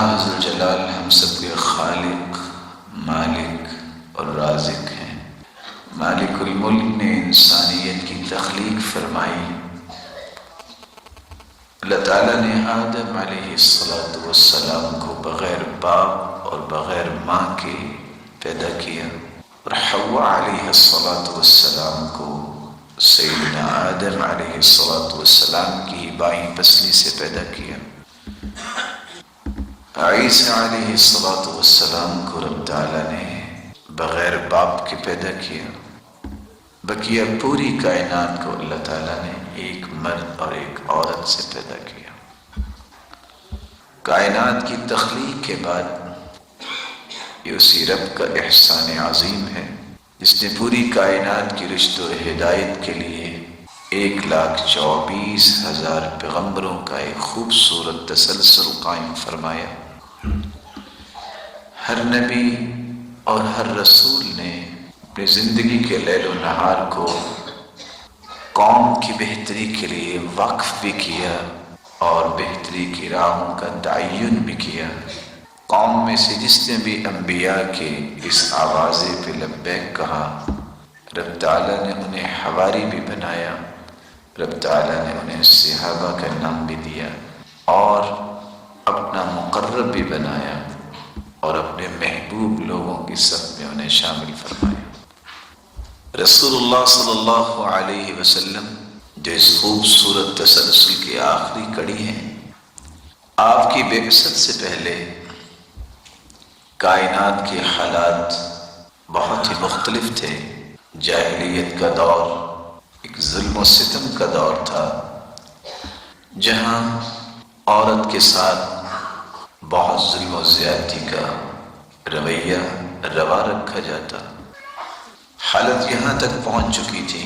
اللہ ذو الجلال ہم سب کے خالق، مالک اور رازق ہیں۔ مالک الملک نے انسانیت کی تخلیق فرمائی۔ اللہ تعالیٰ نے آدم علیہ السلام کو بغیر باپ اور بغیر ماں کے پیدا کیا، اور حوا علیہ السلام کو سیدنا آدم علیہ السلام کی بائیں پسلی سے پیدا کیا۔ عیسیٰ علیہ السلام کو رب تعالیٰ نے بغیر باپ کے پیدا کیا۔ بقیہ پوری کائنات کو اللہ تعالیٰ نے ایک مرد اور ایک عورت سے پیدا کیا۔ کائنات کی تخلیق کے بعد یہ اسی رب کا احسان عظیم ہے جس نے پوری کائنات کی رشد و ہدایت کے لیے 1,24,000 پیغمبروں کا ایک خوبصورت تسلسل قائم فرمایا۔ ہر نبی اور ہر رسول نے اپنی زندگی کے لیل و نہار کو قوم کی بہتری کے لیے وقف بھی کیا اور بہتری کی راہوں کا تعین بھی کیا۔ قوم میں سے جس نے بھی انبیاء کے اس آوازے پہ لبیک کہا، رب تعالیٰ نے انہیں حواری بھی بنایا، رب تعالیٰ نے انہیں صحابہ کا نام بھی دیا اور اپنا مقرب بھی بنایا اور اپنے محبوب لوگوں کی صف میں انہیں شامل فرمایا۔ رسول اللہ صلی اللہ علیہ وسلم جو اس خوبصورت تسلسل کی آخری کڑی ہیں، آپ کی بعثت سے پہلے کائنات کے حالات بہت ہی مختلف تھے۔ جاہلیت کا دور ایک ظلم و ستم کا دور تھا، جہاں عورت کے ساتھ بہت ظلم و زیادتی کا رویہ روا رکھا جاتا۔ حالت یہاں تک پہنچ چکی تھی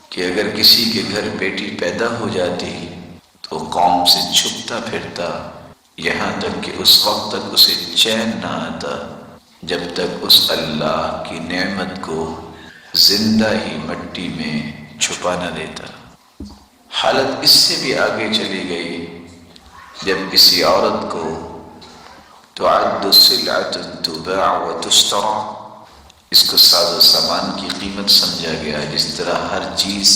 کہ اگر کسی کے گھر بیٹی پیدا ہو جاتی تو قوم سے چھپتا پھرتا، یہاں تک کہ اس وقت تک اسے چین نہ آتا جب تک اس اللہ کی نعمت کو زندہ ہی مٹی میں چھپا نہ دیتا۔ حالت اس سے بھی آگے چلی گئی جب کسی عورت کو تعد سلعۃ تباع وتشترى، اس کو ساز و سامان کی قیمت سمجھا گیا۔ جس طرح ہر چیز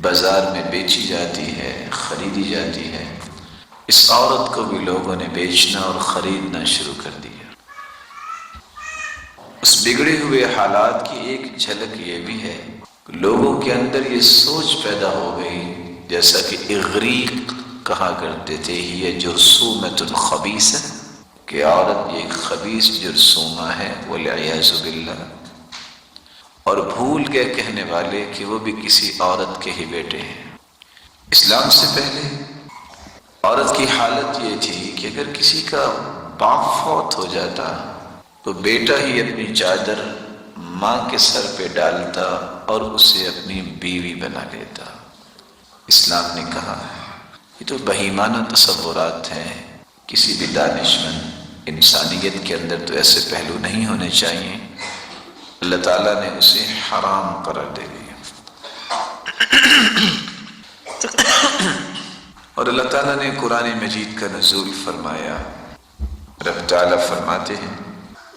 بازار میں بیچی جاتی ہے، خریدی جاتی ہے، اس عورت کو بھی لوگوں نے بیچنا اور خریدنا شروع کر دیا۔ اس بگڑے ہوئے حالات کی ایک جھلک یہ بھی ہے، لوگوں کے اندر یہ سوچ پیدا ہو گئی، جیسا کہ اغریق کہا کرتے تھے، یہ جرثومۃ خبیثہ، کہ عورت ایک خبیث جرثومہ ہے، والعیاذ باللہ، اور بھول گئے کہنے والے کہ وہ بھی کسی عورت کے ہی بیٹے ہیں۔ اسلام سے پہلے عورت کی حالت یہ تھی کہ اگر کسی کا باپ فوت ہو جاتا تو بیٹا ہی اپنی چادر ماں کے سر پہ ڈالتا اور اسے اپنی بیوی بنا لیتا۔ اسلام نے کہا یہ تو بہیمانہ تصورات ہیں، کسی بھی دانشمند انسانیت کے اندر تو ایسے پہلو نہیں ہونے چاہیے۔ اللہ تعالیٰ نے اسے حرام قرار دے دیا، اور اللہ تعالیٰ نے قرآن مجید کا نزول فرمایا۔ رب تعالیٰ فرماتے ہیں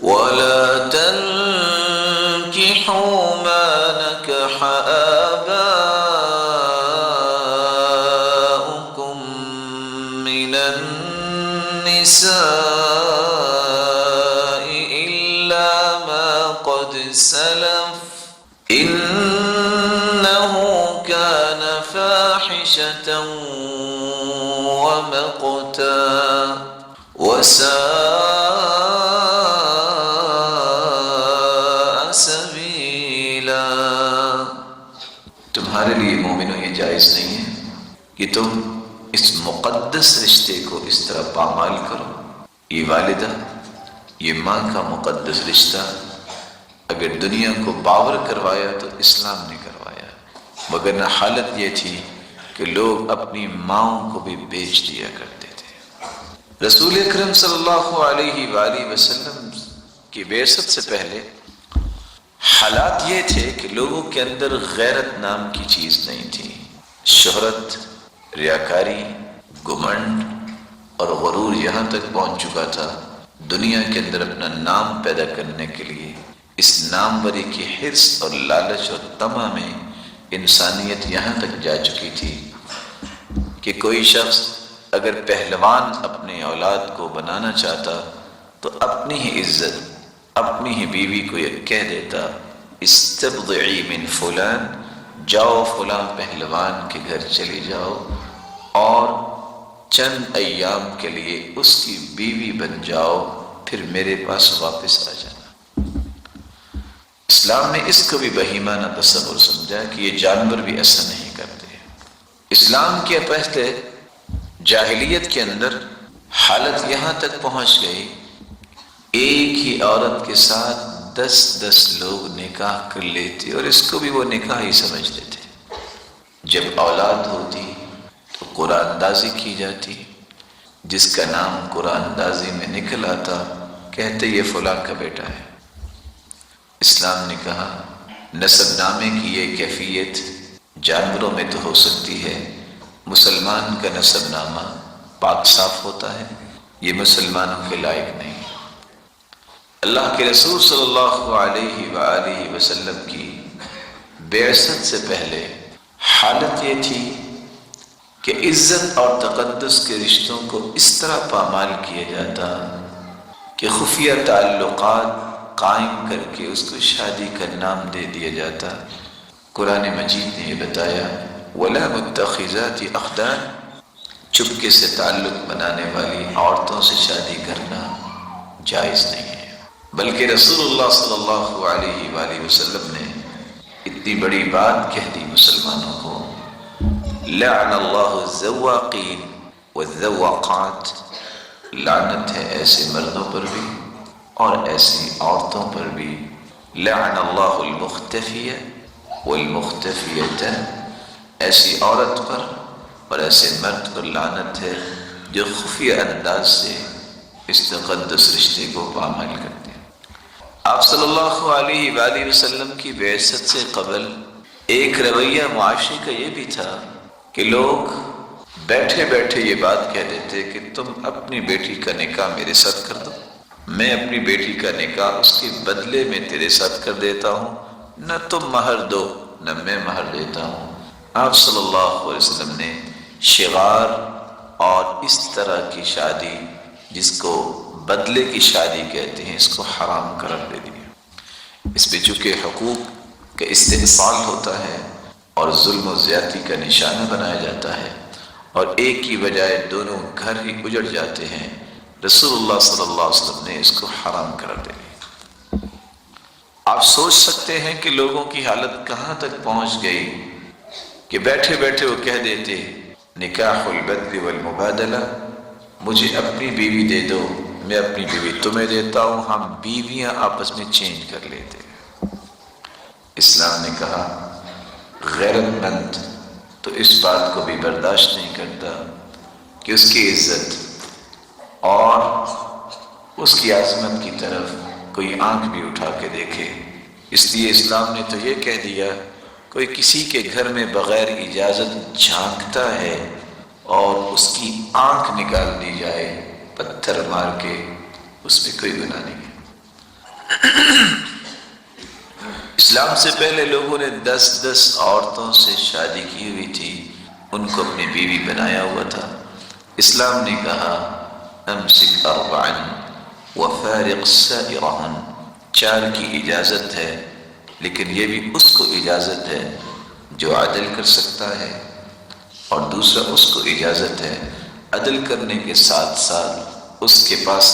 وَلَا تَنْكِحُوا مَا نَكَحَ آبَاؤُكُمْ مِنَ النِّسَاءِ إِلَّا مَا قَدْ سَلَفَ إِنَّهُ كَانَ فَاحِشَةً وَمَقْتًا وَسَاءَ سَبِيلًا۔ تمہارے لیے مومنوں یہ جائز نہیں ہے کہ تم اس مقدس رشتے کو اس طرح پامال کرو۔ یہ والدہ، یہ ماں کا مقدس رشتہ اگر دنیا کو باور کروایا تو اسلام نے کروایا، مگر نہ حالت یہ تھی کہ لوگ اپنی ماؤں کو بھی بیچ دیا کرتے تھے۔ رسول اکرم صلی اللہ علیہ وآلہ وسلم کی بعثت سے پہلے حالات یہ تھے کہ لوگوں کے اندر غیرت نام کی چیز نہیں تھی۔ شہرت، ریاکاری، گھمنڈ یہاں تک پہنچ چکا تھا، دنیا کے اندر اپنا نام پیدا کرنے کے لیے اس ناموری کی حرص اور لالچ اور طمع میں انسانیت یہاں تک جا چکی تھی کہ کوئی شخص اگر پہلوان اپنے اولاد کو بنانا چاہتا تو اپنی ہی عزت اپنی ہی بیوی کو یہ کہہ دیتا، استبضعی من فلان، جاؤ فلاں پہلوان کے گھر چلی جاؤ اور چند ایام کے لیے اس کی بیوی بن جاؤ، پھر میرے پاس واپس آ جانا۔ اسلام نے اس کو بھی بہیمانہ تصور سمجھا کہ یہ جانور بھی ایسا نہیں کرتے۔ اسلام کے پہلے جاہلیت کے اندر حالت یہاں تک پہنچ گئی، ایک ہی عورت کے ساتھ 10 لوگ نکاح کر لیتے اور اس کو بھی وہ نکاح ہی سمجھ لیتے۔ جب اولاد ہوتی تو قرآن اندازی کی جاتی، جس کا نام قرآن اندازی میں نکل آتا کہتے یہ فلاں کا بیٹا ہے۔ اسلام نے کہا نسب نامے کی یہ کیفیت جانوروں میں تو ہو سکتی ہے، مسلمان کا نسب نامہ پاک صاف ہوتا ہے، یہ مسلمانوں کے لائق نہیں۔ اللہ کے رسول صلی اللہ علیہ وآلہ وسلم کی بعثت سے پہلے حالت یہ تھی کہ عزت اور تقدس کے رشتوں کو اس طرح پامال کیا جاتا کہ خفیہ تعلقات قائم کر کے اس کو شادی کا نام دے دیا جاتا۔ قرآن مجید نے یہ بتایا وَلَا مُتَّخِذَاتِ أَخْدَانٍ، چپکے سے تعلق بنانے والی عورتوں سے شادی کرنا جائز نہیں ہے، بلکہ رسول اللہ صلی اللہ علیہ وآلہ وسلم نے اتنی بڑی بات کہہ دی مسلمانوں کو، لعن اللہ الزواقین والذواقات، لعنت ہے ایسے مردوں پر بھی اور ایسی عورتوں پر بھی، لعن اللہ المختفیہ والمختفیۃ، ایسی عورت پر اور ایسے مرد پر لعنت ہے جو خفیہ انداز سے اس تقدس رشتے کو پامال کرتے ہیں۔ آپ صلی اللہ علیہ وآلہ وسلم کی بعثت سے قبل ایک رویہ معاشرے کا یہ بھی تھا کہ لوگ بیٹھے بیٹھے یہ بات کہہ دیتے کہ تم اپنی بیٹی کا نکاح میرے ساتھ کر دو، میں اپنی بیٹی کا نکاح اس کے بدلے میں تیرے ساتھ کر دیتا ہوں، نہ تم مہر دو نہ میں مہر دیتا ہوں۔ آپ صلی اللہ علیہ وسلم نے شغار اور اس طرح کی شادی جس کو بدلے کی شادی کہتے ہیں اس کو حرام قرار دے دیا۔ اس پہ چونکہ حقوق کا استحصال ہوتا ہے اور ظلم و زیادتی کا نشانہ بنایا جاتا ہے اور ایک کی بجائے دونوں گھر ہی اجڑ جاتے ہیں، رسول اللہ صلی اللہ علیہ وسلم نے اس کو حرام قرار دے دیا۔ آپ سوچ سکتے ہیں کہ لوگوں کی حالت کہاں تک پہنچ گئی کہ بیٹھے بیٹھے وہ کہہ دیتے نکاح البدل والمبادلہ، مجھے اپنی بیوی دے دو میں اپنی بیوی تمہیں دیتا ہوں، ہم بیویاں آپس میں چینج کر لیتے ہیں۔ اسلام نے کہا غیرت مند تو اس بات کو بھی برداشت نہیں کرتا کہ اس کی عزت اور اس کی عظمت کی طرف کوئی آنکھ بھی اٹھا کے دیکھے، اس لیے اسلام نے تو یہ کہہ دیا کوئی کسی کے گھر میں بغیر اجازت جھانکتا ہے اور اس کی آنکھ نکال دی جائے پتھر مار کے، اس میں کوئی گناہ نہیں ہے۔ اسلام سے پہلے لوگوں نے 10 عورتوں سے شادی کی ہوئی تھی، ان کو اپنی بیوی بنایا ہوا تھا۔ اسلام نے کہا امسک 4 وفارق سائرہن، 4 کی اجازت ہے، لیکن یہ بھی اس کو اجازت ہے جو عدل کر سکتا ہے، اور دوسرا اس کو اجازت ہے عدل کرنے کے ساتھ ساتھ اس کے پاس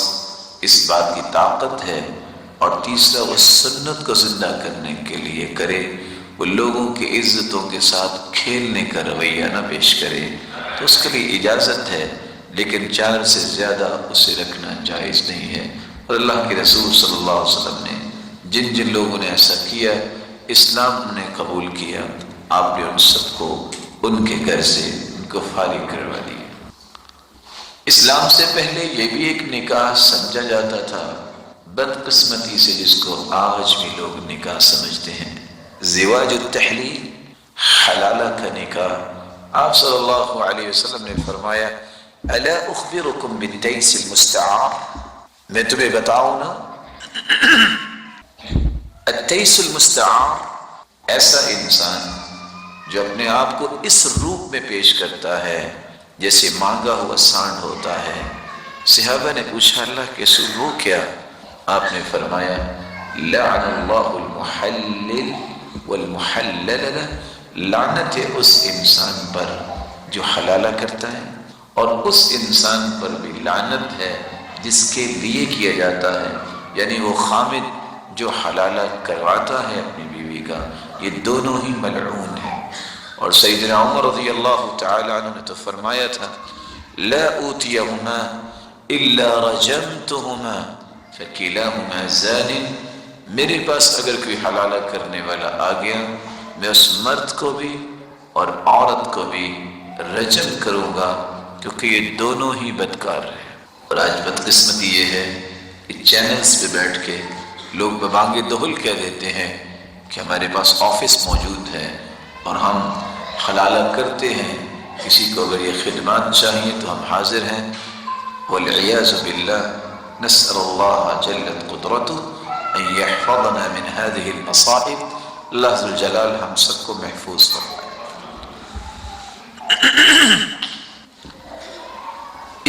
اس بات کی طاقت ہے، اور تیسرا وہ سنت کو زندہ کرنے کے لیے کرے، وہ لوگوں کی عزتوں کے ساتھ کھیلنے کا رویہ نہ پیش کرے، تو اس کے لیے اجازت ہے، لیکن 4 سے زیادہ اسے رکھنا جائز نہیں ہے۔ اور اللہ کے رسول صلی اللہ علیہ وسلم نے جن جن لوگوں نے ایسا کیا اسلام نے قبول کیا، آپ نے ان سب کو ان کے گھر سے ان کو فارغ کروا دیا۔ اسلام سے پہلے یہ بھی ایک نکاح سمجھا جاتا تھا، بدقسمتی سے جس کو آج بھی لوگ نکاح سمجھتے ہیں، زواج التحلیل، حلالہ کا نکاح۔ آپ صلی اللہ علیہ وسلم نے فرمایا الا اخبرکم بالتیس المستعار، میں تمہیں بتاؤں نا التیس المستعار، ایسا انسان جو اپنے آپ کو اس روپ میں پیش کرتا ہے جیسے مانگا ہوا سانڈ ہوتا ہے۔ صحابہ نے پوچھا اللہ کے رسول وہ کیا؟ آپ نے فرمایا لعن اللہ المحلل والمحلل لہ، لعنت ہے اس انسان پر جو حلالہ کرتا ہے، اور اس انسان پر بھی لعنت ہے جس کے لیے کیا جاتا ہے، یعنی وہ خامد جو حلالہ کرواتا ہے اپنی بیوی کا، یہ دونوں ہی ملعون ہیں۔ اور سیدنا عمر رضی اللہ تعالی عنہ نے تو فرمایا تھا لا اوتیہما الا رجمتہما فکلاہما زان، میرے پاس اگر کوئی حلالہ کرنے والا آ گیا میں اس مرد کو بھی اور عورت کو بھی رجم کروں گا، کیونکہ یہ دونوں ہی بدکار ہیں۔ اور آج بدقسمتی یہ ہے کہ چینلز پہ بیٹھ کے لوگ ببانگ دہل کہہ دیتے ہیں کہ ہمارے پاس آفس موجود ہے اور ہم حلالہ کرتے ہیں، کسی کو اگر یہ خدمات چاہیے تو ہم حاضر ہیں، والعیاذ باللہ، نسأل اللہ جلت قدرتہ ان یحفظنا من هذه المصائب، اللہ ذو الجلال ہم سب کو محفوظ فرمائے۔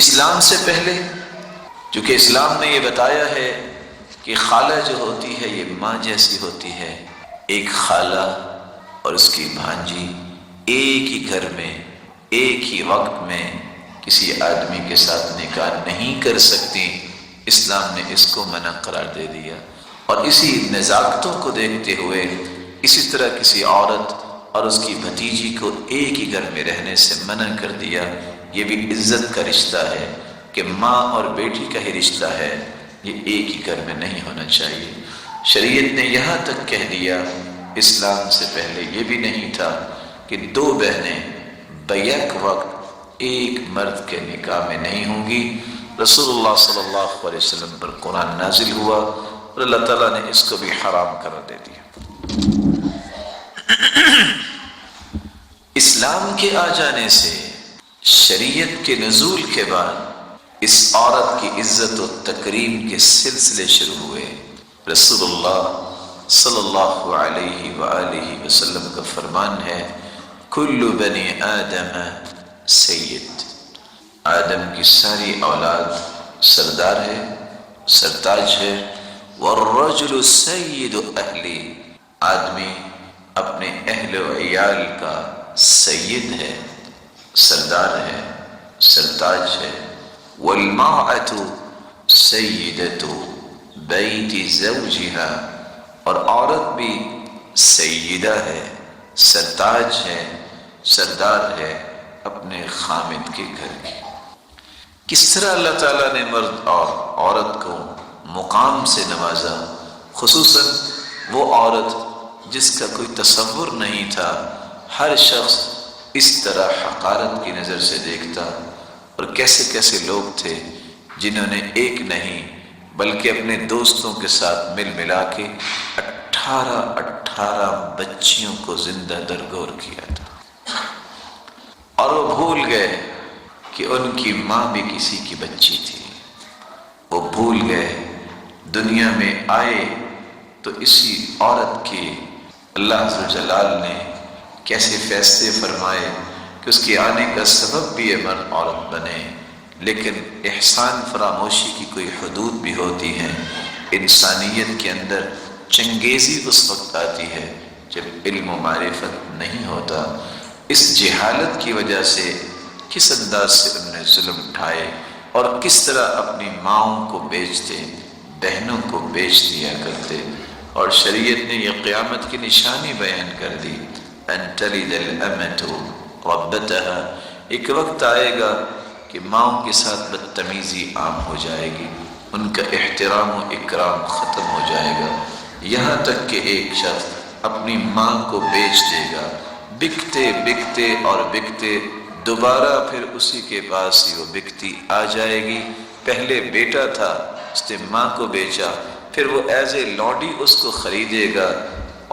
اسلام سے پہلے چونکہ اسلام نے یہ بتایا ہے کہ خالہ جو ہوتی ہے یہ ماں جیسی ہوتی ہے، ایک خالہ اور اس کی بھانجی ایک ہی گھر میں ایک ہی وقت میں کسی آدمی کے ساتھ نکاح نہیں کر سکتی، اسلام نے اس کو منع قرار دے دیا۔ اور اسی نزاکتوں کو دیکھتے ہوئے اسی طرح کسی عورت اور اس کی بھتیجی کو ایک ہی گھر میں رہنے سے منع کر دیا۔ یہ بھی عزت کا رشتہ ہے کہ ماں اور بیٹی کا ہی رشتہ ہے، یہ ایک ہی گھر میں نہیں ہونا چاہیے۔ شریعت نے یہاں تک کہہ دیا، اسلام سے پہلے یہ بھی نہیں تھا کہ دو بہنیں بیک وقت ایک مرد کے نکاح میں نہیں ہوں گی۔ رسول اللہ صلی اللہ علیہ وسلم پر قرآن نازل ہوا اور اللہ تعالیٰ نے اس کو بھی حرام قرار دے دیا۔ اسلام کے آ جانے سے، شریعت کے نزول کے بعد اس عورت کی عزت و تکریم کے سلسلے شروع ہوئے۔ رسول اللہ صلی اللہ علیہ وآلہ وسلم کا فرمان ہے کل بنی آدم سید، آدم کی ساری اولاد سردار ہے، سرتاج ہے، والرجل سید اہلی، آدمی اپنے اہل و عیال کا سید ہے، سردار ہے، سرتاج ہے، والمرأة سیدۃ بیت زوجها، اور عورت بھی سیدہ ہے، سرتاج ہے، سردار ہے اپنے خامد کے گھر کی۔ کس طرح اللہ تعالیٰ نے مرد اور عورت کو مقام سے نوازا، خصوصاً وہ عورت جس کا کوئی تصور نہیں تھا، ہر شخص اس طرح حقارت کی نظر سے دیکھتا، اور کیسے کیسے لوگ تھے جنہوں نے ایک نہیں بلکہ اپنے دوستوں کے ساتھ مل ملا کے 18 بچیوں کو زندہ درگور کیا تھا، اور وہ بھول گئے کہ ان کی ماں بھی کسی کی بچی تھی۔ وہ بھول گئے دنیا میں آئے تو اسی عورت کے اللہ ذو جلال نے کیسے فیصلے فرمائے کہ اس کے آنے کا سبب بھی یہ مرد عورت بنے، لیکن احسان فراموشی کی کوئی حدود بھی ہوتی ہیں۔ انسانیت کے اندر چنگیزی اس وقت آتی ہے جب علم و معرفت نہیں ہوتا۔ اس جہالت کی وجہ سے کس انداز سے انہوں نے ظلم اٹھائے اور کس طرح اپنی ماؤں کو بیچتے، بہنوں کو بیچ دیا کرتے، اور شریعت نے یہ قیامت کی نشانی بیان کر دی ان تلد الامۃ ربتها، ایک وقت آئے گا کہ ماؤں کے ساتھ بدتمیزی عام ہو جائے گی، ان کا احترام و اکرام ختم ہو جائے گا، یہاں تک کہ ایک شخص اپنی ماں کو بیچ دے گا، بکتے بکتے اور بکتے دوبارہ پھر اسی کے پاس ہی وہ بکتی آ جائے گی۔ پہلے بیٹا تھا، اس نے ماں کو بیچا، پھر وہ ایز اے لونڈی اس کو خریدے گا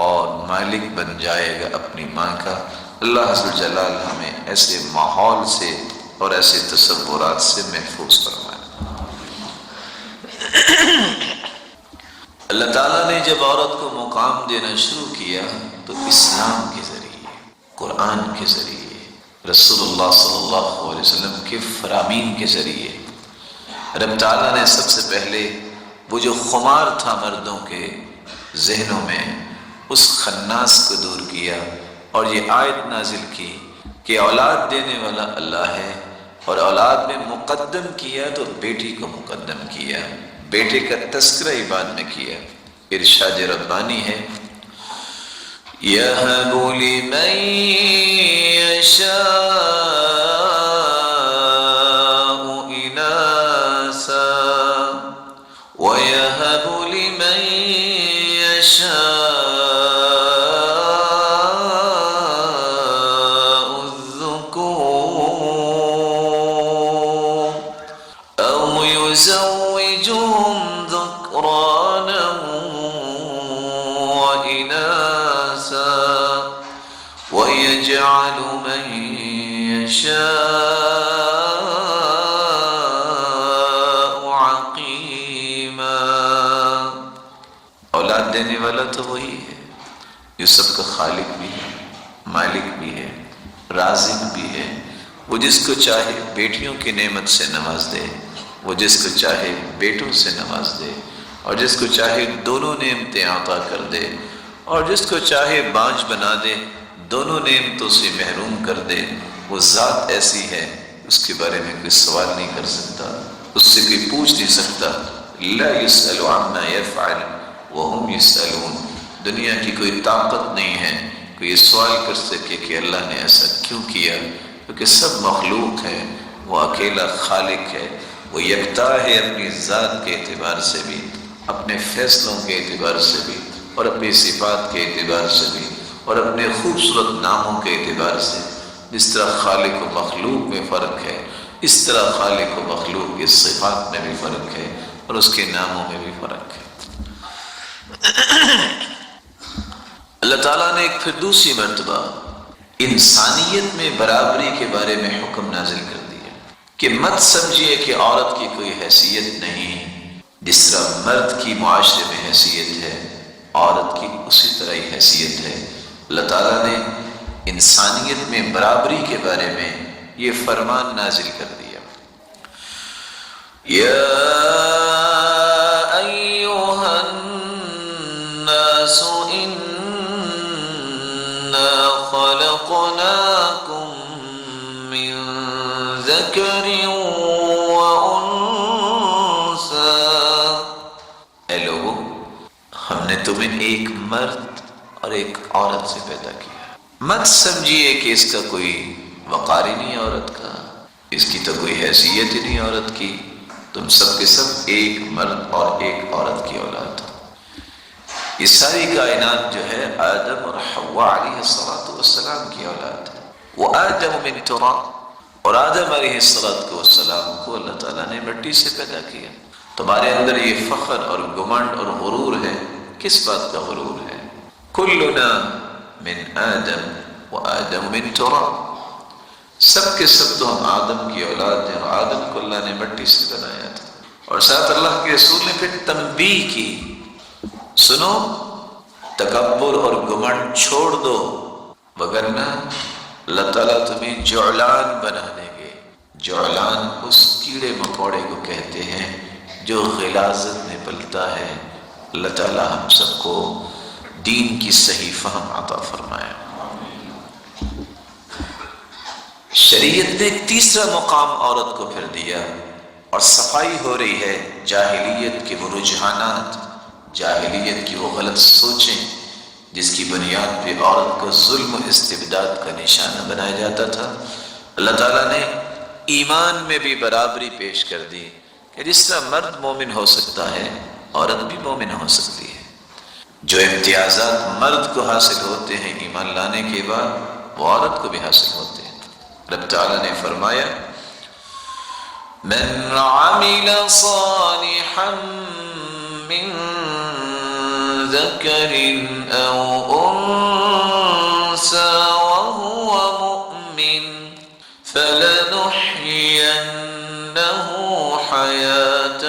اور مالک بن جائے گا اپنی ماں کا۔ اللہ عز و جلال ہمیں ایسے ماحول سے اور ایسے تصورات سے محفوظ فرمائے۔ اللہ تعالیٰ نے جب عورت کو مقام دینا شروع کیا تو اسلام کے ذریعے، قرآن کے ذریعے، رسول اللہ صلی اللہ علیہ وسلم کے فرامین کے ذریعے رب تعالیٰ نے سب سے پہلے وہ جو خمار تھا مردوں کے ذہنوں میں، اس خناس کو دور کیا اور یہ آیت نازل کی کہ اولاد دینے والا اللہ ہے، اور اولاد میں مقدم کیا تو بیٹی کو مقدم کیا، بیٹے کا تذکرہ ہی بعد میں کیا۔ ارشاد ربانی ہے، یَهَبُ لِمَن یَشَاءُ إِنَاثًا وَيَهَبُ لِمَن یَشَاءُ يزوجهم ذكرانا وإناثا ويجعل من يشاء عقيما۔ اولاد دینے والا تو وہی ہے جو سب کا خالق بھی ہے، مالک بھی ہے، رازق بھی ہے، وہ جس کو چاہے بیٹیوں کی نعمت سے نواز دے، وہ جس کو چاہے بیٹوں سے نواز دے، اور جس کو چاہے دونوں نعمتیں عطا کر دے، اور جس کو چاہے بانجھ بنا دے، دونوں نعمتوں سے محروم کر دے۔ وہ ذات ایسی ہے، اس کے بارے میں کوئی سوال نہیں کر سکتا، اس سے کوئی پوچھ نہیں سکتا۔ لا يسأل عما يفعل وهم يسألون۔ دنیا کی کوئی طاقت نہیں ہے کوئی یہ سوال کر سکے کہ اللہ نے ایسا کیوں کیا، کیونکہ سب مخلوق ہے، وہ اکیلا خالق ہے، وہ یکتا ہے اپنی ذات کے اعتبار سے بھی، اپنے فیصلوں کے اعتبار سے بھی، اور اپنی صفات کے اعتبار سے بھی، اور اپنے خوبصورت ناموں کے اعتبار سے۔ جس طرح خالق و مخلوق میں فرق ہے، اس طرح خالق و مخلوق کی صفات میں بھی فرق ہے، اور اس کے ناموں میں بھی فرق ہے۔ اللہ تعالیٰ نے ایک پھر دوسری مرتبہ انسانیت میں برابری کے بارے میں حکم نازل کر دیا کہ مت سمجھیے کہ عورت کی کوئی حیثیت نہیں، جس طرح مرد کی معاشرے میں حیثیت ہے، عورت کی اسی طرح ہی حیثیت ہے۔ اللہ تعالیٰ نے انسانیت میں برابری کے بارے میں یہ فرمان نازل کر دیا، یا ایھا الناس خلقناكم من ذكر وأنثى۔ اے لوگو، ہم نے تمہیں ایک مرد اور ایک عورت سے پیدا کیا، مت سمجھیے کہ اس کا کوئی وقار ہی نہیں عورت کا، اس کی تو کوئی حیثیت ہی نہیں عورت کی، تم سب کے سب ایک مرد اور ایک عورت کی اولاد ہو۔ یہ ساری کائنات جو ہے آدم اور حوا علیہ السلام کی اولاد ہے۔ وہ آدم من تراب، اور آدم علیہ السلام کو اللہ تعالیٰ نے مٹی سے پیدا کیا۔ تمہارے اندر یہ فخر اور گمنڈ اور غرور ہے، کس بات کا غرور ہے؟ کلنا من آدم و آدم من تراب، سب کے سب تو ہم آدم کی اولاد ہیں، اور آدم کو اللہ نے مٹی سے بنایا تھا۔ اور ساتھ اللہ کے رسول نے پھر تنبیہ کی، سنو تکبر اور گمنڈ چھوڑ دو، وگرنہ اللہ تعالیٰ تمہیں جعلان بنا دیں گے۔ جعلان اس کیڑے مکوڑے کو کہتے ہیں جو غلاظت میں پلتا ہے۔ اللہ تعالیٰ ہم سب کو دین کی صحیح فہم عطا فرمائے۔ شریعت نے ایک تیسرا مقام عورت کو پھر دیا، اور صفائی ہو رہی ہے جاہلیت کے وہ رجحانات، جاہلیت کی وہ غلط سوچیں جس کی بنیاد پہ عورت کو ظلم و استبداد کا نشانہ بنایا جاتا تھا۔ اللہ تعالیٰ نے ایمان میں بھی برابری پیش کر دی کہ جس طرح مرد مومن ہو سکتا ہے، عورت بھی مومن ہو سکتی ہے۔ جو امتیازات مرد کو حاصل ہوتے ہیں ایمان لانے کے بعد، وہ عورت کو بھی حاصل ہوتے ہیں۔ رب تعالیٰ نے فرمایا، من عمل صالحا من ذكر أو أنثى وهو مؤمن فلنحيينه حياة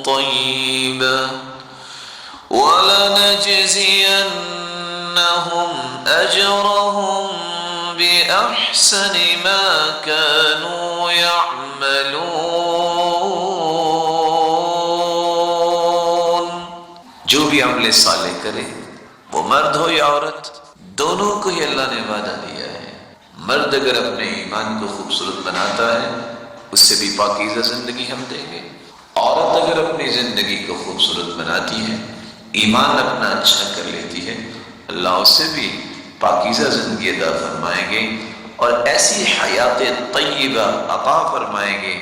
طيبة ولنجزينهم أجرهم بأحسن ما كانوا يعملون. جو بھی عمل صالح کرے وہ مرد ہو یا عورت، دونوں کو ہی اللہ نے وعدہ دیا ہے. مرد اگر اپنے ایمان کو خوبصورت بناتا ہے اس سے بھی پاکیزہ زندگی ہم دیں گے. عورت اگر اپنی زندگی کو خوبصورت بناتی ہے، ایمان اپنا اچھا کر لیتی ہے، اللہ اسے بھی پاکیزہ زندگی عطا فرمائیں گے اور ایسی حیات طیبہ عطا فرمائیں گے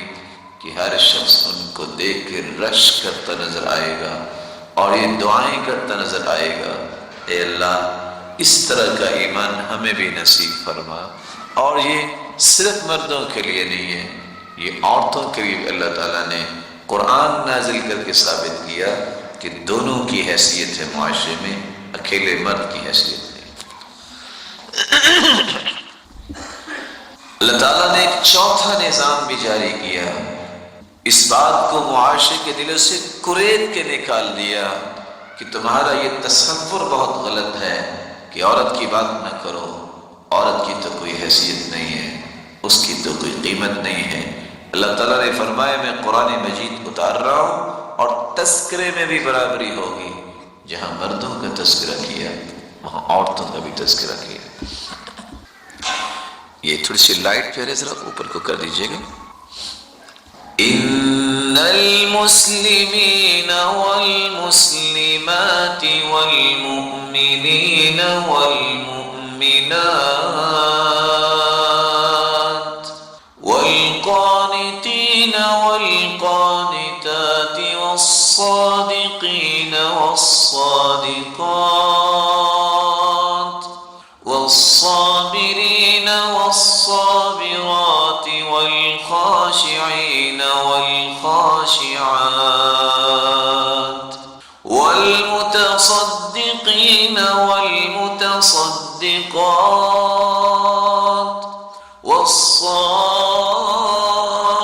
کہ ہر شخص ان کو دیکھ کر رش کرتا نظر آئے گا اور یہ دعائیں کرتا نظر آئے گا، اے اللہ اس طرح کا ایمان ہمیں بھی نصیب فرما. اور یہ صرف مردوں کے لیے نہیں ہے، یہ عورتوں کے لیے اللہ تعالیٰ نے قرآن نازل کر کے ثابت کیا کہ دونوں کی حیثیت ہے معاشرے میں، اکیلے مرد کی حیثیت نہیں. اللہ تعالیٰ نے ایک چوتھا نظام بھی جاری کیا، اس بات کو معاشرے کے دلوں سے کریت کے نکال دیا کہ تمہارا یہ تصور بہت غلط ہے کہ عورت کی بات نہ کرو، عورت کی تو کوئی حیثیت نہیں ہے، اس کی تو کوئی قیمت نہیں ہے. اللہ تعالیٰ نے فرمایا میں قرآن مجید اتار رہا ہوں اور تذکرے میں بھی برابری ہوگی، جہاں مردوں کا تذکرہ کیا وہاں عورتوں کا بھی تذکرہ کیا. یہ تھوڑی سی لائٹ پہ ذرا اوپر کو کر دیجیے گا. ان المسلمین والمسلمات والمؤمنین والمؤمنات والقانتین والقانتات والصادقین والصادقات والصابرین والصابرات والخاشعین والخاشعات والمتصدقین والمتصدقات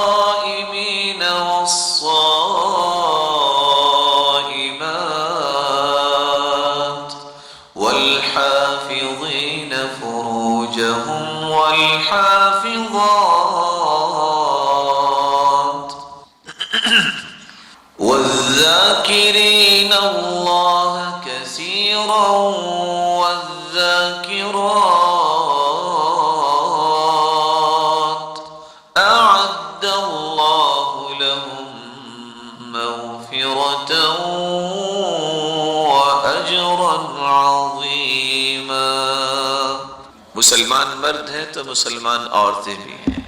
والصائمین والصائمات والحافظین فروجهم والحافظات والذاكرين الله كثيرا والذاكرات أعد الله لهم مغفرة وأجرا عظيما. مسلمان مرد ہیں تو مسلمان عورتیں بھی ہیں.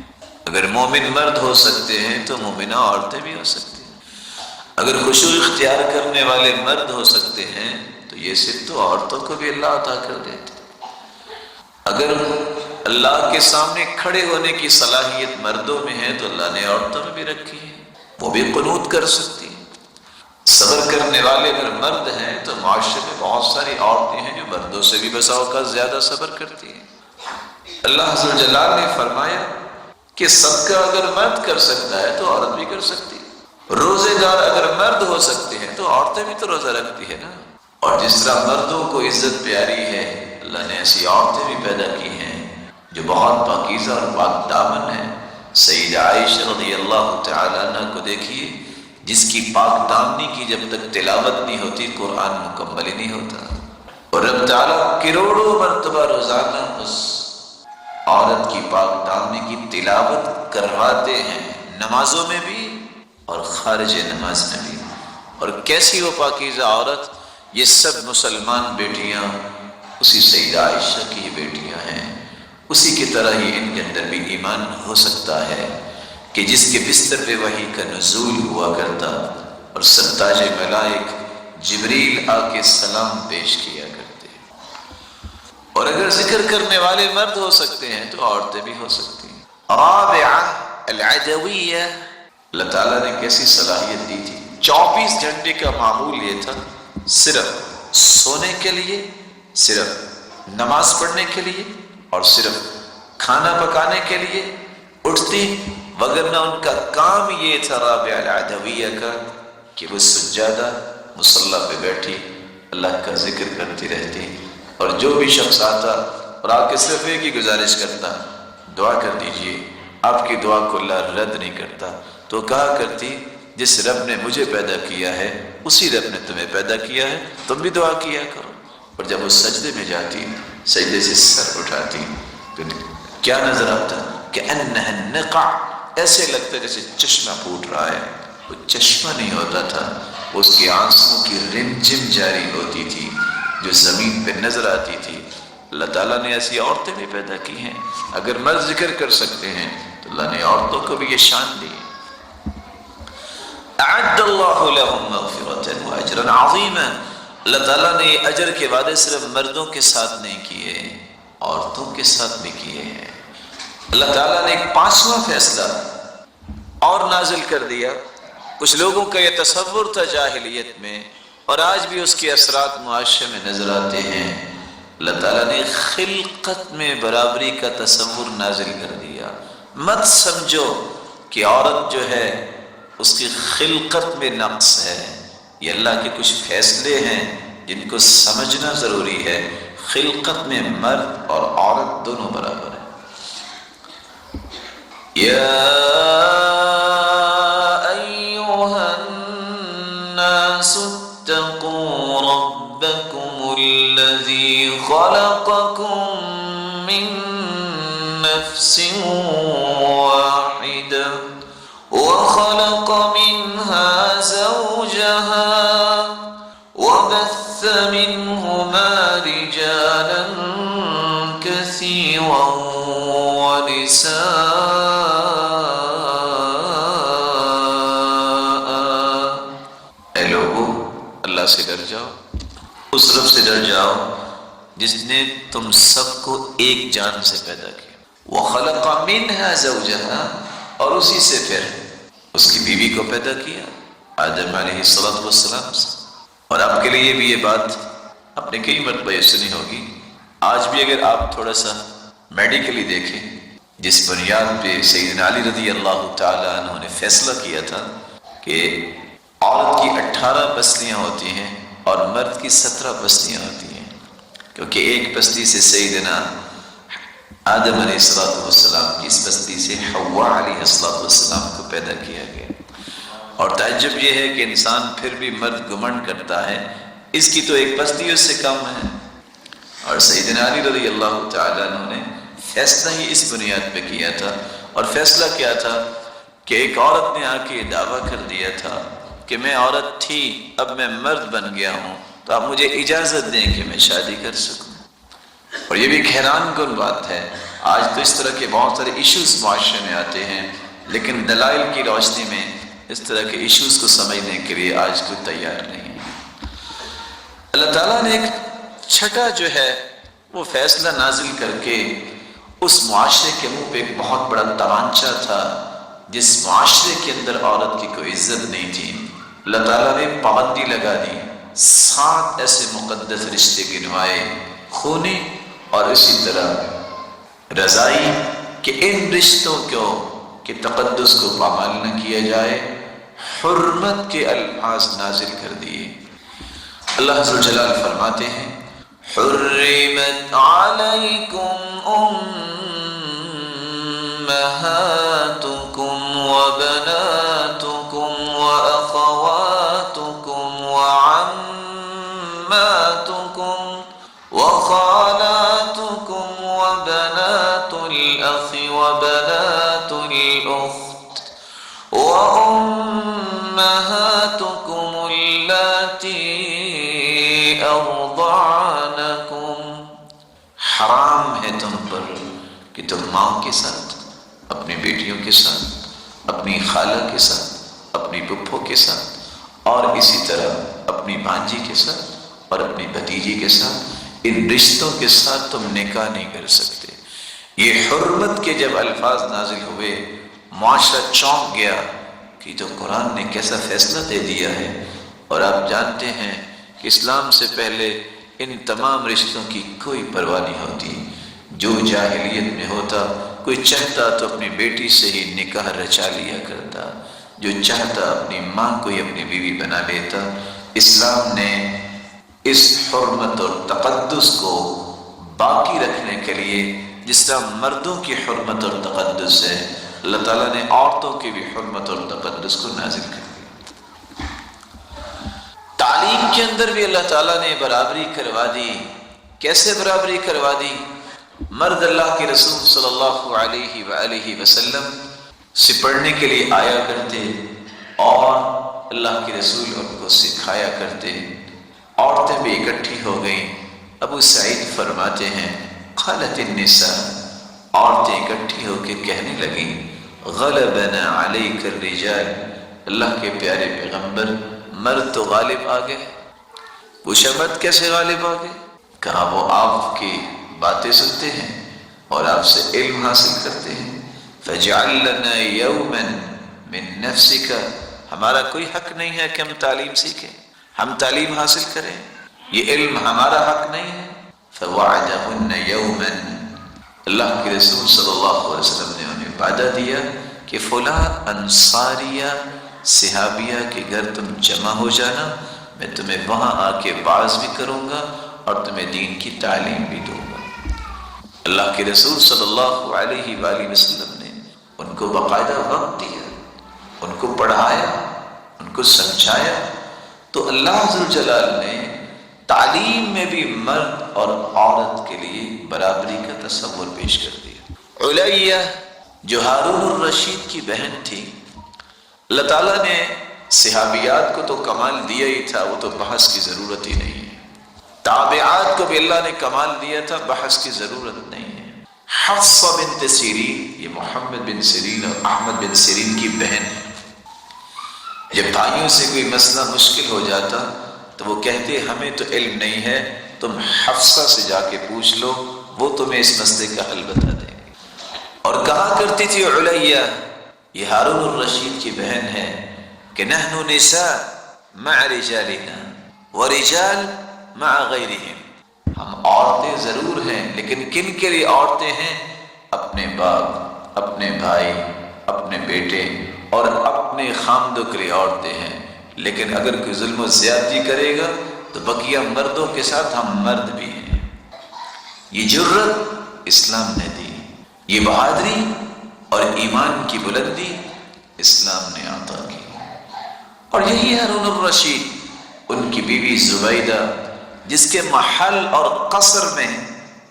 اگر مومن مرد ہو سکتے ہیں تو مومنہ عورتیں بھی ہو سکتی ہیں. اگر خشوع اختیار کرنے والے مرد ہو سکتے ہیں تو یہ صرف تو عورتوں کو بھی اللہ عطا کر دیتے. اگر اللہ کے سامنے کھڑے ہونے کی صلاحیت مردوں میں ہے تو اللہ نے عورتوں میں بھی رکھی ہے، وہ بھی قنوت کر سکتی ہیں. صبر کرنے والے اگر مرد ہیں تو معاشرے میں بہت ساری عورتیں ہیں جو مردوں سے بھی بسا اوقات زیادہ صبر کرتی ہیں. اللہ عز و جلال نے فرمایا کہ صدقہ اگر مرد کر سکتا ہے تو عورت بھی کر سکتی ہے. روزے دار اگر مرد ہو سکتے ہیں تو عورتیں بھی تو روزہ رکھتی ہے نا. اور جس طرح مردوں کو عزت پیاری ہے، اللہ نے ایسی عورتیں بھی پیدا کی ہیں جو بہت پاکیزہ اور پاک دامن ہیں. سیدہ عائشہ رضی اللہ تعالیٰ عنہ کو دیکھیے، جس کی پاک دامنی کی جب تک تلاوت نہیں ہوتی قرآن مکمل ہی نہیں ہوتا. اور رب تعالیٰ کروڑوں مرتبہ روزانہ اس عورت کی پاک دامنی کی تلاوت کرواتے ہیں، نمازوں میں بھی اور خارج نماز میں بھی. اور کیسی وہ پاکیزہ عورت، یہ سب مسلمان بیٹیاں اسی سیدہ عائشہ کی بیٹیاں ہیں. اسی کی طرح ہی ان کے اندر بھی ایمان ہو سکتا ہے کہ جس کے بستر پہ وحی کا نزول ہوا کرتا اور سرتاج ملائک جبریل آ کے سلام پیش کیا کرتے. اور اگر ذکر کرنے والے مرد ہو سکتے ہیں تو عورتیں بھی ہو سکتی ہیں. رابعہ العدویہ، اللہ تعالیٰ نے کیسی صلاحیت دی تھی. 24 گھنٹے کا معمول یہ تھا، صرف سونے کے لیے، صرف نماز پڑھنے کے لیے اور صرف کھانا پکانے کے لیے. اٹھتی وگرنہ ان کا کام یہ تھا رابع العدویہ کا کہ وہ سجادہ مصلی پہ بیٹھی اللہ کا ذکر کرتی رہتی، اور جو بھی شخص آتا اور آ کے صرف ایک ہی گزارش کرتا، دعا کر دیجئے، آپ کی دعا کو اللہ رد نہیں کرتا، تو کہا کرتی جس رب نے مجھے پیدا کیا ہے اسی رب نے تمہیں پیدا کیا ہے، تم بھی دعا کیا کرو۔ اور جب وہ سجدے میں جاتی، سجدے سے سر اٹھاتی تو کیا نظر آتا کہ انہا النقع، ایسے لگتا جیسے چشمہ پھوٹ رہا ہے۔ وہ چشمہ نہیں ہوتا تھا، اس کے آنسوں کی رمجم جاری ہوتی تھی جو زمین پہ نظر آتی تھی۔ اللہ تعالیٰ نے ایسی عورتیں بھی پیدا کی ہیں، اگر مرد ذکر کر سکتے ہیں تو اللہ نے عورتوں کو بھی یہ شان دی۔ اعد اللہ لهم مغفرۃ واجرا عظیما، اللہ تعالیٰ نے یہ اجر کے وعدے صرف مردوں کے ساتھ نہیں کیے، عورتوں کے ساتھ بھی کیے ہیں۔ اللہ تعالیٰ نے ایک پانچواں فیصلہ اور نازل کر دیا۔ کچھ لوگوں کا یہ تصور تھا جاہلیت میں، اور آج بھی اس کے اثرات معاشرے میں نظر آتے ہیں۔ اللہ تعالیٰ نے خلقت میں برابری کا تصور نازل کر دیا۔ مت سمجھو کہ عورت جو ہے اس کی خلقت میں نقص ہے، یہ اللہ کے کچھ فیصلے ہیں جن کو سمجھنا ضروری ہے۔ خلقت میں مرد اور عورت دونوں برابر ہیں۔ یا ایھا الناس اتقوا ربکم الذی خلقکم من نفس واحدہ وخلق منها زوجها وبث منهما رجالا كثيرا ونساء۔ اے لوگو، اللہ سے ڈر جاؤ، اس رب سے ڈر جاؤ جس نے تم سب کو ایک جان سے پیدا کیا۔ وخلق منها زوجها، اور اسی سے پھر اس کی بیوی کو پیدا کیا، آدم علیہ السلام سے۔ اور آپ کے لیے بھی یہ بات آپ نے کئی مرتبہ یہ سنی ہوگی، آج بھی اگر آپ تھوڑا سا میڈیکلی دیکھیں، جس بنیاد پہ سیدنا علی رضی اللہ تعالیٰ عنہ نے فیصلہ کیا تھا کہ عورت کی 18 پسلیاں ہوتی ہیں اور مرد کی 17 پسلیاں ہوتی ہیں، کیونکہ ایک پسلی سے سیدنا آدم علیہ السلام کی اس پسلی سے حوا علیہ السلام کو پیدا کیا گیا۔ اور تعجب یہ ہے کہ انسان پھر بھی مرد گمنڈ کرتا ہے، اس کی تو ایک پسلی اس سے کم ہے۔ اور سیدنا علی رضی اللہ تعالیٰ عنہ نے فیصلہ ہی اس بنیاد پہ کیا تھا۔ اور فیصلہ کیا تھا کہ ایک عورت نے آ کے یہ دعویٰ کر دیا تھا کہ میں عورت تھی، اب میں مرد بن گیا ہوں، تو آپ مجھے اجازت دیں کہ میں شادی کر سکوں۔ اور یہ بھی ایک حیران کن بات ہے، آج تو اس طرح کے بہت سارے ایشوز معاشرے میں آتے ہیں، لیکن دلائل کی روشنی میں اس طرح کے ایشوز کو سمجھنے کے لیے آج کوئی تیار نہیں ہے۔ اللہ تعالیٰ نے ایک چھٹا جو ہے وہ فیصلہ نازل کر کے اس معاشرے کے منہ پہ ایک بہت بڑا تمانچہ تھا جس معاشرے کے اندر عورت کی کوئی عزت نہیں تھی، اللہ تعالیٰ نے پابندی لگا دی۔ 7 ایسے مقدس رشتے گنوائے، خونی اور اسی طرح رضائی، کہ ان رشتوں کو کہ تقدس کو پامال نہ کیا جائے، حرمت کے الفاظ نازل کر دیے۔ اللہ عز و جلال فرماتے ہیں حرمت علیکم امہاتکم وبناتکم واخواتکم وعماتکم وخالاتکم وبنات الأخ وبنات الأخت وأمهاتكم اللاتي أرضعنكم۔ حرام ہے تم پر کہ تم ماں کے ساتھ، اپنی بیٹیوں کے ساتھ، اپنی خالہ کے ساتھ، اپنی پھپھو کے ساتھ، اور اسی طرح اپنی بھانجی کے ساتھ اور اپنی بھتیجی کے ساتھ، ان رشتوں کے ساتھ تم نکاح نہیں کر سکتے۔ یہ حرمت کے جب الفاظ نازل ہوئے، معاشرہ چونک گیا کہ تو قرآن نے کیسا فیصلہ دے دیا ہے۔ اور آپ جانتے ہیں کہ اسلام سے پہلے ان تمام رشتوں کی کوئی پرواہ نہیں ہوتی، جو جاہلیت میں ہوتا کوئی چاہتا تو اپنی بیٹی سے ہی نکاح رچا لیا کرتا، جو چاہتا اپنی ماں کو ہی اپنی بیوی بنا لیتا۔ اسلام نے اس حرمت اور تقدس کو باقی رکھنے کے لیے، جس طرح مردوں کی حرمت اور تقدس ہے، اللہ تعالیٰ نے عورتوں کی بھی حرمت اور تقدس کو نازل کر دیا۔ تعلیم کے اندر بھی اللہ تعالیٰ نے برابری کروا دی۔ کیسے برابری کروا دی؟ مرد اللہ کے رسول صلی اللہ علیہ وآلہ وسلم سے پڑھنے کے لیے آیا کرتے اور اللہ کے رسول ان کو سکھایا کرتے۔ عورتیں بھی اکٹھی ہو گئیں۔ ابو سعید فرماتے ہیں قالت النساء، عورتیں اکٹھی ہو کے کہنے لگیں غلبنا علیک الرجال، اللہ کے پیارے پیغمبر مرد تو غالب آ گئے۔ پوچھا مرد کیسے غالب آ گئے؟ کہا وہ آپ کی باتیں سنتے ہیں اور آپ سے علم حاصل کرتے ہیں۔ فاجعل لنا یوما من نفسک، ہمارا کوئی حق نہیں ہے کہ ہم تعلیم سیکھیں، ہم تعلیم حاصل کریں، یہ علم ہمارا حق نہیں ہے۔ فوعدہن یوما، اللہ کے رسول صلی اللہ علیہ وسلم نے انہیں وعدہ دیا کہ فلاں انصاریہ صحابیہ کے گھر تم جمع ہو جانا، میں تمہیں وہاں آ کے واعظ بھی کروں گا اور تمہیں دین کی تعلیم بھی دوں گا۔ اللہ کے رسول صلی اللہ علیہ وآلہ وسلم نے ان کو باقاعدہ وقت دیا، ان کو پڑھایا، ان کو سمجھایا۔ تو اللہ ذوالجلال نے تعلیم میں بھی مرد اور عورت کے لیے برابری کا تصور پیش کر دیا۔ علیہ جو ہارون الرشید کی بہن تھی، اللہ تعالیٰ نے صحابیات کو تو کمال دیا ہی تھا، وہ تو بحث کی ضرورت ہی نہیں ہے۔ تابعات کو بھی اللہ نے کمال دیا تھا، بحث کی ضرورت نہیں ہے۔ حفصہ بنت سیرین، یہ محمد بن سیرین اور احمد بن سیرین کی بہن ہے۔ جب بھائیوں سے کوئی مسئلہ مشکل ہو جاتا تو وہ کہتے ہمیں تو علم نہیں ہے، تم حفصہ سے جا کے پوچھ لو، وہ تمہیں اس مسئلے کا حل بتا دیں گے۔ اور کہا کرتی تھی علیہ، یہ ہارون الرشید کی بہن ہے، کہ نحن نساء مع رجالنا ورجال مع غیرہم، ہم عورتیں ضرور ہیں لیکن کن کے لیے عورتیں ہیں؟ اپنے باپ، اپنے بھائی، اپنے بیٹے اور اپنے خامدوں کے لیے عورتیں ہیں، لیکن اگر کوئی ظلم و زیادتی کرے گا تو بقیہ مردوں کے ساتھ ہم مرد بھی ہیں۔ یہ جرت اسلام نے دی، یہ بہادری اور ایمان کی بلندی اسلام نے عطا کی۔ اور یہی ہارون الرشید، ان کی بیوی زبیدہ، جس کے محل اور قصر میں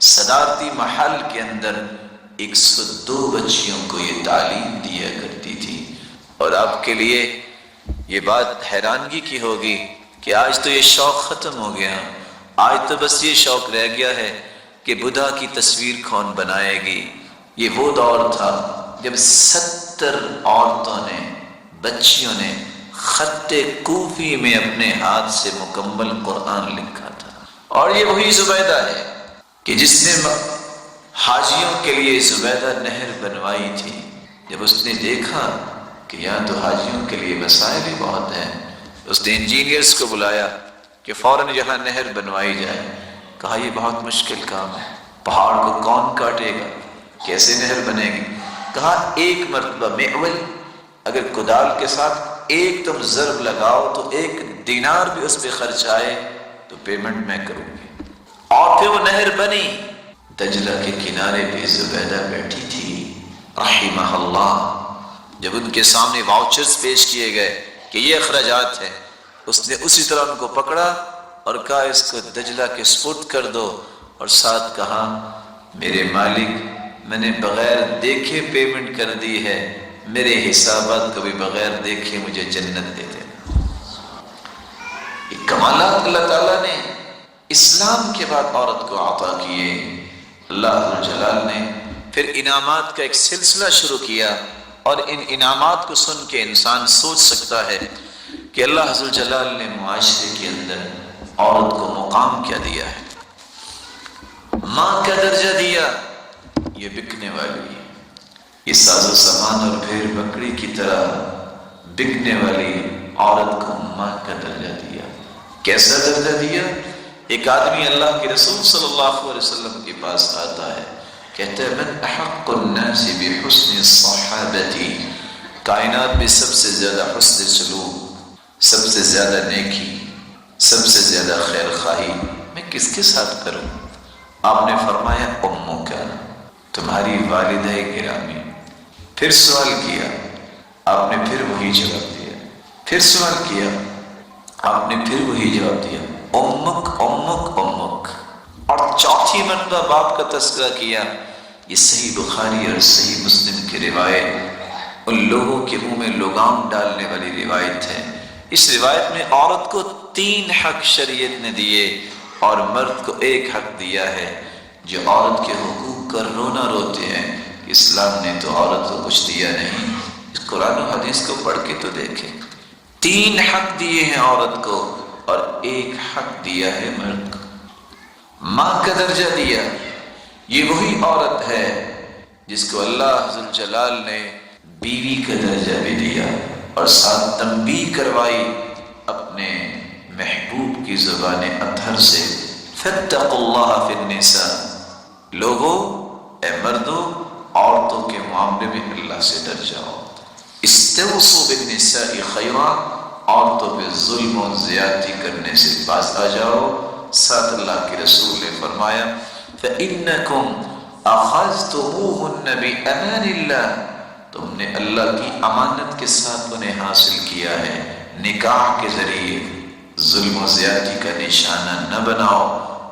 صدارتی محل کے اندر 102 بچیوں کو یہ تعلیم دیا کرتی تھی۔ اور آپ کے لیے یہ بات حیرانگی کی ہوگی کہ آج تو یہ شوق ختم ہو گیا، آج تو بس یہ شوق رہ گیا ہے کہ بدھا کی تصویر کون بنائے گی۔ یہ وہ دور تھا جب 70 عورتوں نے، بچیوں نے خط کوفی میں اپنے ہاتھ سے مکمل قرآن لکھا تھا۔ اور یہ وہی زبیدہ ہے کہ جس نے حاجیوں کے لیے زبیدہ نہر بنوائی تھی۔ جب اس نے دیکھا کہ یہاں تو حاجیوں کے لیے وسائل بھی بہت ہیں، اس نے انجینئرز کو بلایا کہ فوراً یہاں نہر بنوائی جائے۔ کہا یہ بہت مشکل کام ہے، پہاڑ کو کون کاٹے گا، کیسے نہر بنے گی؟ کہا ایک مرتبہ معول، اگر کدال کے ساتھ ایک تم ضرب لگاؤ تو 1 دینار بھی اس پہ خرچ آئے تو پیمنٹ میں کروں گی۔ اور پھر وہ نہر بنی۔ دجلہ کے کنارے پہ زبیدہ بیٹھی تھی رحمہ اللہ۔ جب ان کے سامنے واؤچرز پیش کیے گئے کہ یہ اخراجات ہیں، اس نے اسی طرح ان کو پکڑا اور کہا اس کو دجلہ کے سپرد کر دو، اور ساتھ کہا میرے مالک، میں نے بغیر دیکھے پیمنٹ کر دی ہے، میرے حسابات کو بھی بغیر دیکھے مجھے جنت دے دینا۔ یہ کمالات اللہ تعالیٰ نے اسلام کے بعد عورت کو عطا کیے۔ اللہ جلال نے پھر انعامات کا ایک سلسلہ شروع کیا، اور ان انعامات کو سن کے انسان سوچ سکتا ہے کہ اللہ عز و جلال نے معاشرے کے اندر عورت کو مقام کیا دیا ہے۔ ماں کا درجہ دیا، یہ بکنے والی ہے، یہ ساز و سامان اور بھیڑ بکری کی طرح بکنے والی عورت کو ماں کا درجہ دیا۔ کیسا درجہ دیا؟ ایک آدمی اللہ کے رسول صلی اللہ علیہ وسلم کے پاس آتا ہے، کہتے ہیں من احق الناس بحسن الصحابتی، کائنات میں سب سے زیادہ حسن سلوک، سب سے زیادہ نیکی، سب سے زیادہ خیر خواہی میں کس کے ساتھ کروں؟ آپ نے فرمایا امو کا، تمہاری والدہ گرامی۔ پھر سوال کیا، آپ نے پھر وہی جواب دیا۔ پھر سوال کیا، آپ نے پھر وہی جواب دیا، امک امک امک۔ اور چوتھی مرتبہ باپ کا تذکرہ کیا۔ یہ صحیح بخاری اور صحیح مسلم کی روایت ان لوگوں کے منہ میں لگام ڈالنے والی روایت ہے۔ اس روایت میں عورت کو 3 حق شریعت نے دیے اور مرد کو 1 حق دیا ہے۔ جو عورت کے حقوق کا رونا روتے ہیں، اسلام نے تو عورت کو کچھ دیا نہیں، اس قرآن و حدیث کو پڑھ کے تو دیکھیں۔ 3 حق دیے ہیں عورت کو اور 1 حق دیا ہے مرد کو۔ ماں کا درجہ دیا، یہ وہی عورت ہے جس کو اللہ ذوالجلال نے بیوی کا درجہ بھی دیا اور ساتھ تنبیہ کروائی اپنے محبوب کی زبان اطہر سے، فاتقوا اللہ فی النساء، لوگوں اے مردو عورتوں کے معاملے میں اللہ سے ڈر جاؤ، استوصوا بالنساء خیرا، عورتوں پہ ظلم و زیادتی کرنے سے باز آ جاؤ۔ ساتھ اللہ کے رسول نے فرمایا فَإِنَّكُمْ أَخَذْتُمُوهُنَّ بِأَمَانِ اللَّهِ، تم نے اللہ کی امانت کے ساتھ انہیں حاصل کیا ہے، نکاح کے ذریعے ظلم و زیادتی کا نشانہ نہ بناؤ۔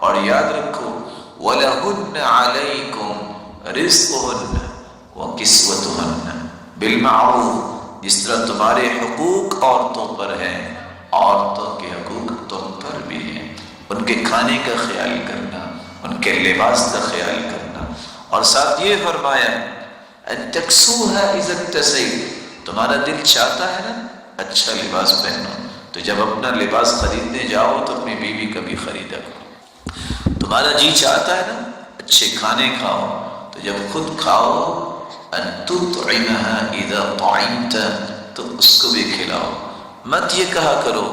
اور یاد رکھو وَلَهُنَّ عَلَيْكُمْ رِزْقُهُنَّ وَكِسْوَتُهُنَّ بِالْمَعْرُوفِ، جس طرح تمہارے حقوق عورتوں پر ہیں، عورتوں کے حقوق تم پر بھی ہیں، ان کے کھانے کا خیال کرنا، ان کے لباس کا خیال کرنا۔ اور ساتھ یہ فرمایا ان تکسوها اذا اکتسیت، تمہارا دل چاہتا ہے نا اچھا لباس پہنو، تو جب اپنا لباس خریدنے جاؤ تو اپنی بیوی کا بھی خریدا کرو۔ تمہارا جی چاہتا ہے نا اچھے کھانے کھاؤ، تو جب خود کھاؤ ان تطعمها اذا طعمت، تو اس کو بھی کھلاؤ۔ مت یہ کہا کرو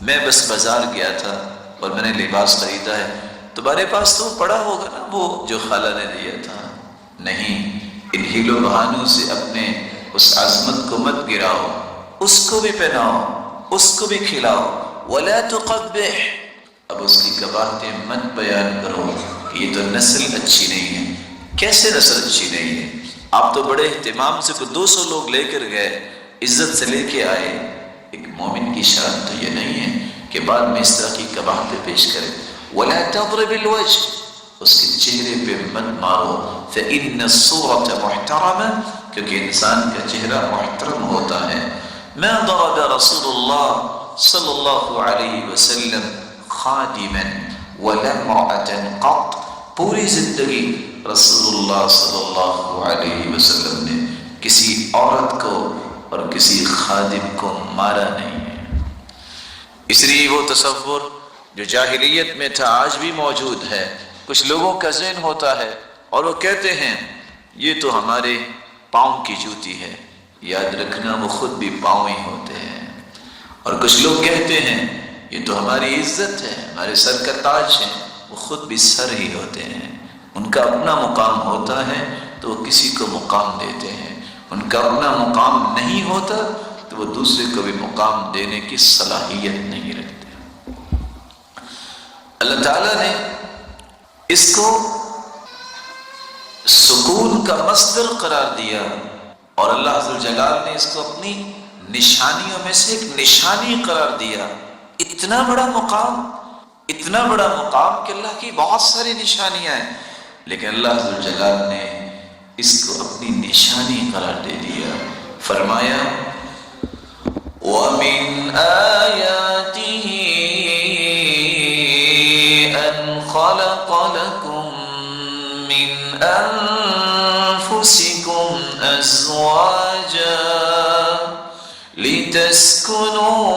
میں بس بازار گیا تھا اور میں نے لباس خریدا ہے، تمہارے پاس تو پڑا ہوگا نا وہ جو خالہ نے دیا تھا۔ نہیں، ان ہیلو بہانوں سے اپنے اس عظمت کو مت گراؤ، اس کو بھی پہناؤ، اس کو بھی کھلاؤ۔ ولا تقبح، اب اس کی قباحتیں مت بیان کرو کہ یہ تو نسل اچھی نہیں ہے۔ کیسے نسل اچھی نہیں ہے؟ آپ تو بڑے اہتمام سے 200 لوگ لے کر گئے، عزت سے لے کے آئے۔ ایک مومن کی شان تو یہ نہیں ہے کہ بعد میں اس طرح کی قباحتیں پیش کرے۔ ولا تضرب الوجه، اس کے چہرے پہ مت مارو، فإن الصورة محترمة، کیونکہ انسان کا چہرہ محترم ہوتا ہے۔ ما ضرب رسول اللہ صلی اللہ علیہ وسلم خادما ولا امرأة قط، پوری زندگی رسول اللہ صلی اللہ علیہ وسلم نے کسی عورت کو اور کسی خادم کو مارا نہیں ہے۔ اس لیے وہ تصور جو جاہلیت میں تھا آج بھی موجود ہے۔ کچھ لوگوں کا ذہن ہوتا ہے اور وہ کہتے ہیں یہ تو ہمارے پاؤں کی جوتی ہے، یاد رکھنا وہ خود بھی پاؤں ہی ہوتے ہیں۔ اور کچھ لوگ کہتے ہیں یہ تو ہماری عزت ہے، ہمارے سر کا تاج ہے، وہ خود بھی سر ہی ہوتے ہیں۔ ان کا اپنا مقام ہوتا ہے تو وہ کسی کو مقام دیتے ہیں، ان کا اپنا مقام نہیں ہوتا تو وہ دوسرے کو بھی مقام دینے کی صلاحیت نہیں رکھتے۔ اللہ تعالیٰ نے اس کو سکون کا مصدر قرار دیا اور اللہ عز و جلال نے اس کو اپنی نشانیوں میں سے ایک نشانی قرار دیا۔ اتنا بڑا مقام کہ اللہ کی بہت ساری نشانیاں ہیں، لیکن اللہ عز و جلال نے اس کو اپنی نشانی قرار دے دیا۔ فرمایا وَمِنْ آيَاتِهِ أَنْ خَلَقَ لَكُم مِّنْ أَنفُسِكُمْ أَزْوَاجًا لِتَسْكُنُوا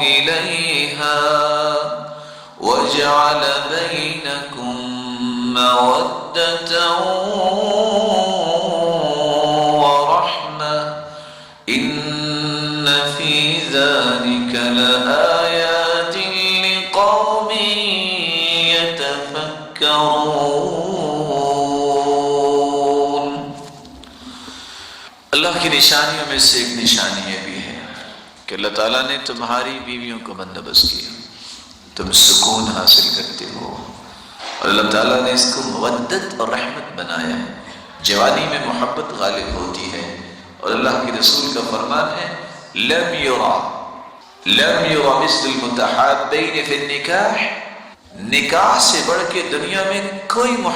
إِلَيْهَا وَجَعَلَ بَيْنَكُم مَّوَدَّةً وَرَحْمَةً إِنَّ فِي ذَلِكَ لَآيَاتٍ لِقَوْمٍ يَتَفَكَّرُونَ۔ اللہ کی نشانیوں میں سے ایک نشانی یہ بھی ہے کہ اللہ تعالیٰ نے تمہاری بیویوں کا بندوبست کیا، تم سکون حاصل کرتے ہو، اور اللہ تعالیٰ نے اس کو مودت اور رحمت بنایا ہے۔ جوانی میں محبت غالب ہوتی ہے، اور اللہ کے رسول کا فرمان ہے لم یرا مثل المتحابین فی النکاح، نکاح سے بڑھ کے دنیا میں کوئی